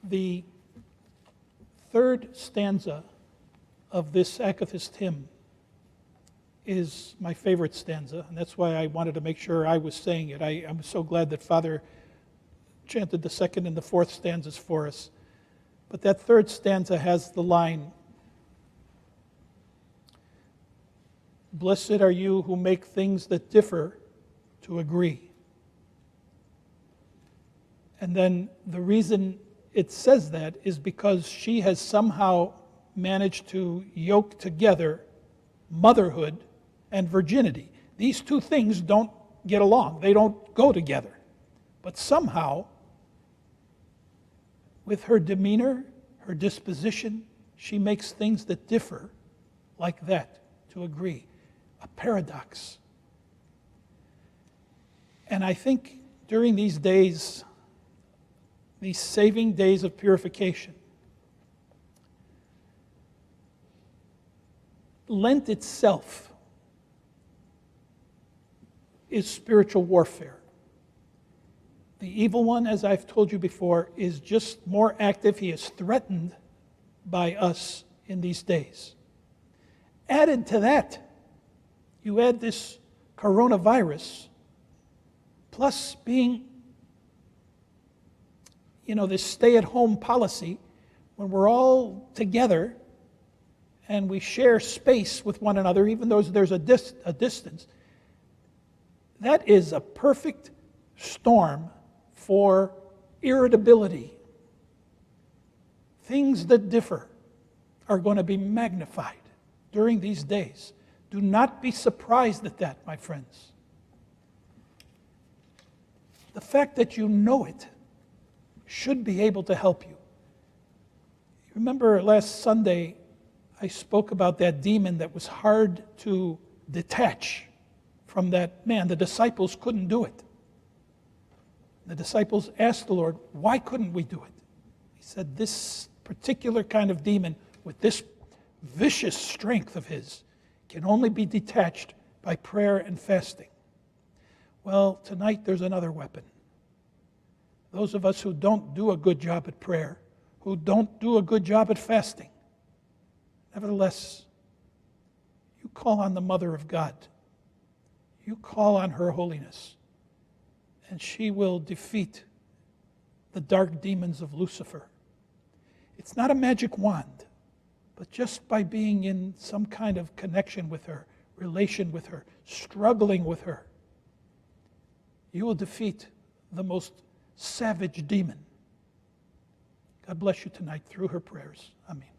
The third stanza of this Akathist hymn is my favorite stanza, and that's why I wanted to make sure I was saying it. I'm so glad that Father chanted the second and the fourth stanzas for us. But that third stanza has the line, "Blessed are you who make things that differ to agree." And then the reason it says that is because she has somehow managed to yoke together motherhood and virginity. These two things don't get along. They don't go together. But somehow, with her demeanor, her disposition, she makes things that differ like that to agree. A paradox. And I think during these days, these saving days of purification, Lent itself is spiritual warfare. The evil one, as I've told you before, is just more active. He is threatened by us in these days. Added to that, you add this coronavirus, plus being, this stay-at-home policy, when we're all together and we share space with one another, even though there's a distance, that is a perfect storm for irritability. Things that differ are going to be magnified during these days. Do not be surprised at that, my friends. The fact that you know it should be able to help you. Remember last Sunday, I spoke about that demon that was hard to detach from that man. The disciples couldn't do it. The disciples asked the Lord, why couldn't we do it? He said, this particular kind of demon with this vicious strength of his can only be detached by prayer and fasting. Well, tonight there's another weapon. Those of us who don't do a good job at prayer, who don't do a good job at fasting, nevertheless, you call on the Mother of God. You call on her holiness, and she will defeat the dark demons of Lucifer. It's not a magic wand, but just by being in some kind of connection with her, relation with her, struggling with her, you will defeat the most savage demon. God bless you tonight through her prayers. Amen.